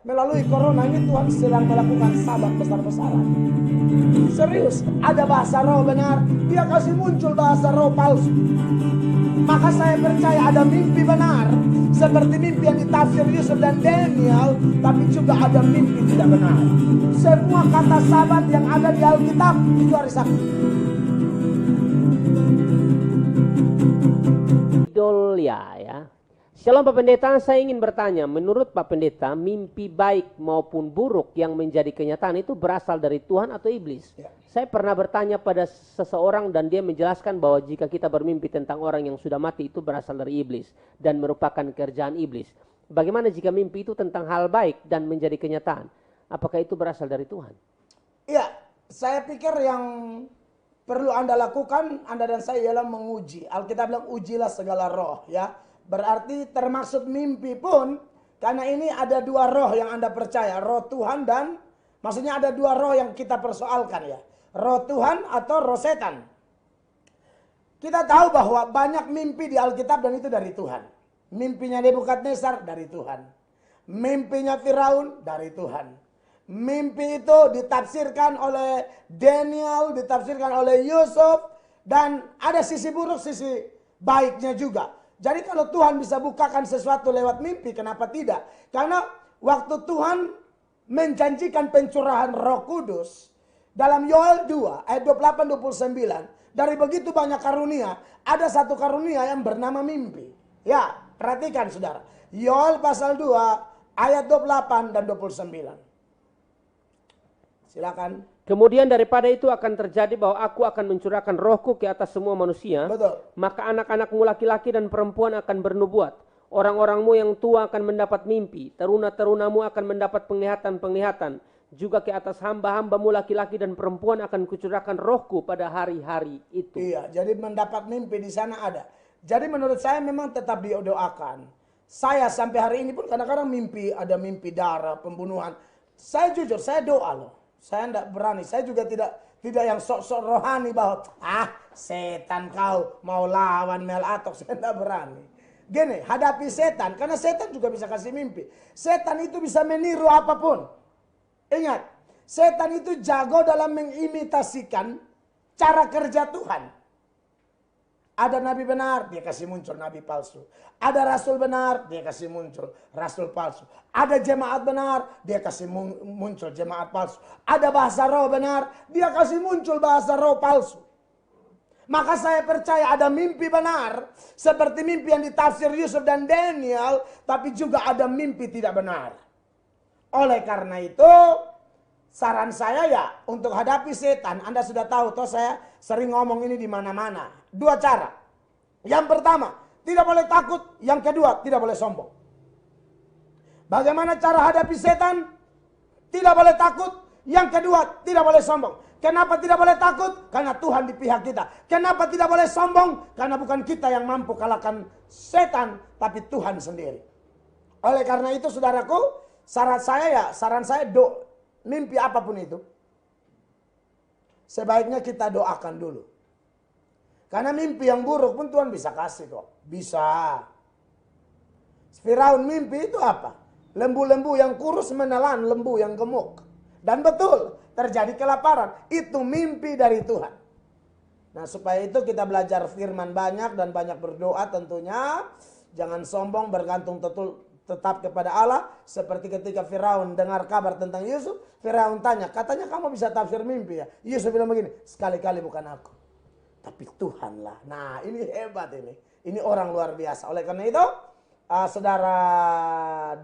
Melalui corona ini Tuhan sedang melakukan sabat besar-besaran. Serius, ada bahasa roh benar, dia kasih muncul bahasa roh palsu. Maka saya percaya ada mimpi benar, seperti mimpi yang ditafsir Yusuf dan Daniel, tapi juga ada mimpi tidak benar. Semua kata sabat yang ada di Alkitab itu hari Sabtu. Idolia ya. Shalom Pak Pendeta, saya ingin bertanya, menurut Pak Pendeta, mimpi baik maupun buruk yang menjadi kenyataan itu berasal dari Tuhan atau iblis? Ya. Saya pernah bertanya pada seseorang dan dia menjelaskan bahwa jika kita bermimpi tentang orang yang sudah mati itu berasal dari iblis dan merupakan kerjaan iblis. Bagaimana jika mimpi itu tentang hal baik dan menjadi kenyataan? Apakah itu berasal dari Tuhan? Iya, saya pikir yang perlu Anda lakukan, Anda dan saya, ialah menguji. Alkitab bilang ujilah segala roh ya. Berarti termasuk mimpi pun, karena ini ada dua roh yang Anda percaya. Roh Tuhan dan, maksudnya ada dua roh yang kita persoalkan ya. Roh Tuhan atau roh setan. Kita tahu bahwa banyak mimpi di Alkitab dan itu dari Tuhan. Mimpinya Nebukadnezar dari Tuhan. Mimpinya Firaun dari Tuhan. Mimpi itu ditafsirkan oleh Daniel, ditafsirkan oleh Yusuf. Dan ada sisi buruk, sisi baiknya juga. Jadi kalau Tuhan bisa bukakan sesuatu lewat mimpi, kenapa tidak? Karena waktu Tuhan menjanjikan pencurahan Roh Kudus dalam Yoel 2 ayat 28-29, dari begitu banyak karunia, ada satu karunia yang bernama mimpi. Ya, perhatikan saudara. Yoel pasal 2 ayat 28 dan 29. Silakan. Kemudian daripada itu akan terjadi bahwa aku akan mencurahkan rohku ke atas semua manusia. Betul. Maka anak-anakmu laki-laki dan perempuan akan bernubuat. Orang-orangmu yang tua akan mendapat mimpi. Teruna-terunamu akan mendapat penglihatan-penglihatan. Juga ke atas hamba-hambamu laki-laki dan perempuan akan kucurahkan rohku pada hari-hari itu. Iya, jadi mendapat mimpi di sana ada. Jadi menurut saya memang tetap didoakan. Saya sampai hari ini pun kadang-kadang mimpi, ada mimpi darah, pembunuhan. Saya jujur, saya doa loh. Saya tidak berani, saya juga tidak yang sok-sok rohani bahwa setan kau mau lawan Mel Atok, saya tidak berani. Gini, hadapi setan, karena setan juga bisa kasih mimpi. Setan itu bisa meniru apapun. Ingat, setan itu jago dalam mengimitasikan cara kerja Tuhan. Ada nabi benar, dia kasih muncul nabi palsu. Ada rasul benar, dia kasih muncul rasul palsu. Ada jemaat benar, dia kasih muncul jemaat palsu. Ada bahasa roh benar, dia kasih muncul bahasa roh palsu. Maka saya percaya ada mimpi benar, seperti mimpi yang ditafsir Yusuf dan Daniel, tapi juga ada mimpi tidak benar. Oleh karena itu, saran saya ya untuk hadapi setan. Anda sudah tahu, toh saya sering ngomong ini di mana-mana. Dua cara. Yang pertama, tidak boleh takut. Yang kedua, tidak boleh sombong. Bagaimana cara hadapi setan? Tidak boleh takut. Yang kedua, tidak boleh sombong. Kenapa tidak boleh takut? Karena Tuhan di pihak kita. Kenapa tidak boleh sombong? Karena bukan kita yang mampu kalahkan setan, tapi Tuhan sendiri. Oleh karena itu, saudaraku, saran saya mimpi apapun itu, sebaiknya kita doakan dulu. Karena mimpi yang buruk pun Tuhan bisa kasih kok. Bisa. Firaun mimpi itu apa? Lembu-lembu yang kurus menelan lembu yang gemuk. Dan betul, terjadi kelaparan. Itu mimpi dari Tuhan. Nah, supaya itu kita belajar firman banyak dan banyak berdoa tentunya. Jangan sombong, bergantung tetap kepada Allah. Seperti ketika Firaun dengar kabar tentang Yusuf, Firaun tanya, katanya kamu bisa tafsir mimpi ya? Yusuf bilang begini, sekali-kali bukan aku, tapi Tuhanlah. Nah, ini hebat ini. Ini orang luar biasa. Oleh karena itu, saudara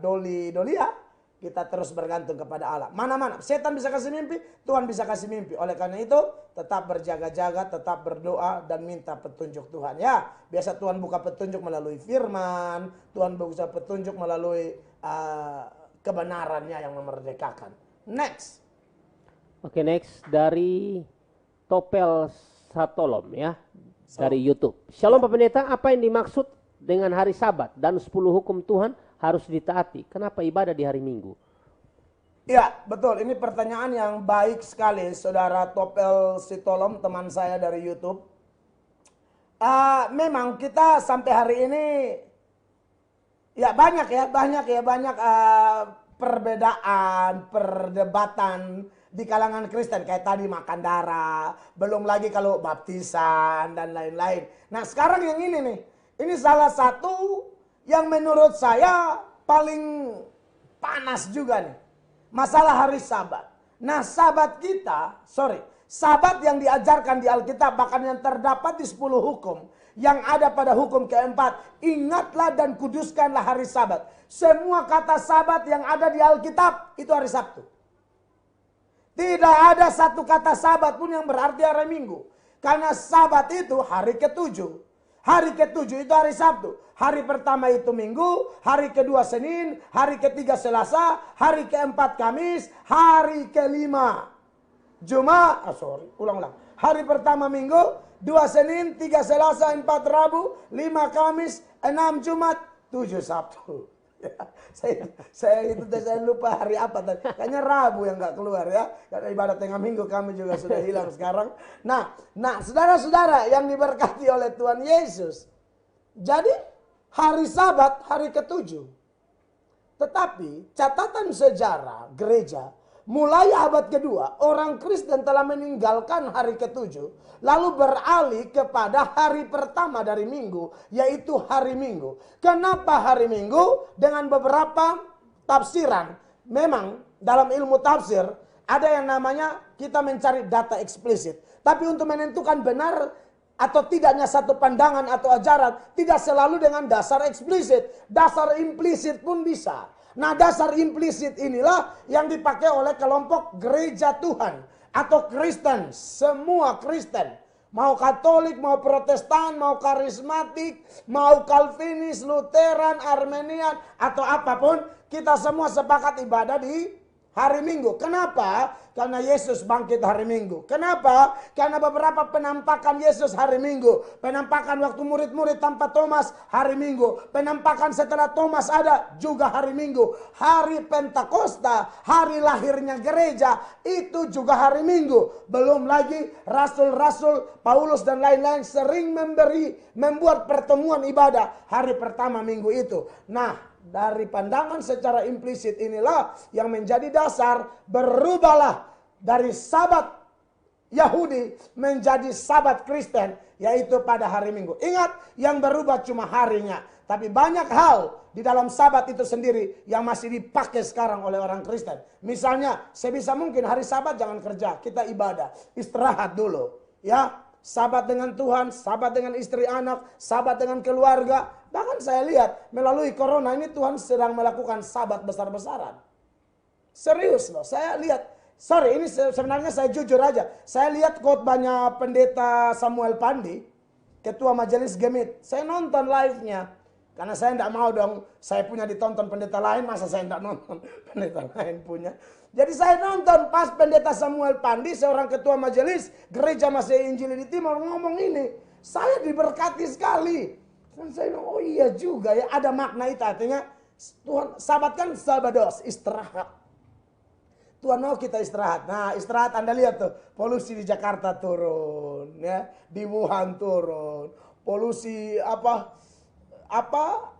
Dolia, kita terus bergantung kepada Allah. Mana-mana, setan bisa kasih mimpi, Tuhan bisa kasih mimpi. Oleh karena itu, tetap berjaga-jaga, tetap berdoa dan minta petunjuk Tuhan. Ya, biasa Tuhan buka petunjuk melalui firman, Tuhan buka petunjuk melalui kebenarannya yang memerdekakan. Next. Oke, next dari Topel Satolom ya, dari YouTube. Shalom Pak Pendeta, apa yang dimaksud dengan hari Sabat dan 10 hukum Tuhan harus ditaati? Kenapa ibadah di hari Minggu? Ya, betul. Ini pertanyaan yang baik sekali, saudara Topel Sitolom, teman saya dari YouTube. Memang kita sampai hari ini banyak perbedaan, perdebatan di kalangan Kristen. Kayak tadi makan darah, belum lagi kalau baptisan dan lain-lain. Nah sekarang yang ini nih, ini salah satu yang menurut saya paling panas juga nih. Masalah hari Sabat. Nah Sabat Sabat yang diajarkan di Alkitab, bahkan yang terdapat di 10 hukum, yang ada pada hukum keempat, ingatlah dan kuduskanlah hari Sabat. Semua kata Sabat yang ada di Alkitab itu hari Sabtu. Tidak ada satu kata Sabat pun yang berarti hari Minggu. Karena Sabat itu hari ketujuh. Hari ketujuh itu hari Sabtu. Hari pertama itu Minggu, hari kedua Senin, hari ketiga Selasa, hari keempat Kamis, hari kelima Jumat. Ulang-ulang. Hari pertama Minggu, 2 Senin, 3 Selasa, 4 Rabu, 5 Kamis, 6 Jumat, 7 Sabtu. Ya, saya lupa hari apa tadi. Kayaknya Rabu yang nggak keluar ya. Karena ibadah tengah minggu kami juga sudah hilang sekarang. Nah, saudara-saudara yang diberkati oleh Tuhan Yesus. Jadi hari Sabat hari ketujuh. Tetapi catatan sejarah gereja, mulai abad kedua, orang Kristen telah meninggalkan hari ketujuh, lalu beralih kepada hari pertama dari minggu, yaitu hari Minggu. Kenapa hari Minggu? Dengan beberapa tafsiran. Memang dalam ilmu tafsir ada yang namanya kita mencari data eksplisit. Tapi untuk menentukan benar atau tidaknya satu pandangan atau ajaran, tidak selalu dengan dasar eksplisit. Dasar implisit pun bisa. Nah dasar implisit inilah yang dipakai oleh kelompok gereja Tuhan atau Kristen, semua Kristen. Mau Katolik, mau Protestan, mau Karismatik, mau Calvinis, Lutheran, Armenian, atau apapun. Kita semua sepakat ibadah di hari Minggu. Kenapa? Karena Yesus bangkit hari Minggu. Kenapa? Karena beberapa penampakan Yesus hari Minggu. Penampakan waktu murid-murid tanpa Thomas hari Minggu. Penampakan setelah Thomas ada juga hari Minggu. Hari Pentakosta, hari lahirnya gereja, itu juga hari Minggu. Belum lagi rasul-rasul Paulus dan lain-lain sering membuat pertemuan ibadah hari pertama minggu itu. Nah, dari pandangan secara implisit inilah yang menjadi dasar berubahlah dari Sabat Yahudi menjadi Sabat Kristen, yaitu pada hari Minggu. Ingat, yang berubah cuma harinya, tapi banyak hal di dalam Sabat itu sendiri yang masih dipakai sekarang oleh orang Kristen. Misalnya, sebisa mungkin hari Sabat jangan kerja, kita ibadah, istirahat dulu, ya. Sabat dengan Tuhan, sabat dengan istri anak, sabat dengan keluarga. Bahkan saya lihat melalui corona ini Tuhan sedang melakukan sabat besar-besaran. Serius loh, saya lihat. Sorry, ini sebenarnya saya jujur aja. Saya lihat khotbahnya pendeta Samuel Pandi, ketua majelis Gemit. Saya nonton live-nya. Karena saya tidak mau dong, saya punya ditonton pendeta lain, masa saya tidak nonton pendeta lain punya. Jadi saya nonton pas pendeta Samuel Pandi, seorang ketua majelis gereja Masih Injili di Timur, ngomong ini. Saya diberkati sekali. Dan saya bilang, oh iya juga ya, ada makna itu. Artinya Tuhan, Sabat kan sabados, istirahat. Tuhan mau kita istirahat. Nah istirahat, Anda lihat tuh, polusi di Jakarta turun, ya, di Wuhan turun. Polusi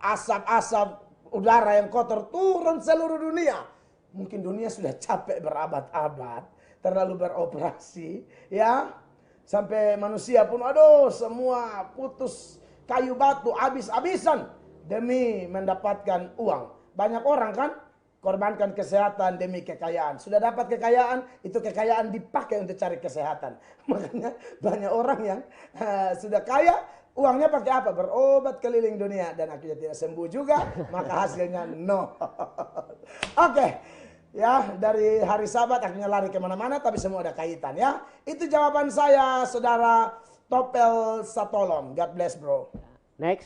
asap-asap udara yang kotor turun seluruh dunia. Mungkin dunia sudah capek berabad-abad, terlalu beroperasi, ya. Sampai manusia pun, aduh, semua putus kayu batu, habis-habisan demi mendapatkan uang. Banyak orang kan korbankan kesehatan demi kekayaan. Sudah dapat kekayaan, itu kekayaan dipakai untuk cari kesehatan. Makanya banyak orang yang sudah kaya, uangnya pakai apa? Berobat keliling dunia dan akhirnya tidak sembuh juga, maka hasilnya no. Oke. Ya, dari hari Sabat akhirnya lari kemana-mana, tapi semua ada kaitan ya. Itu jawaban saya, saudara Topel Satolom. God bless bro. Next.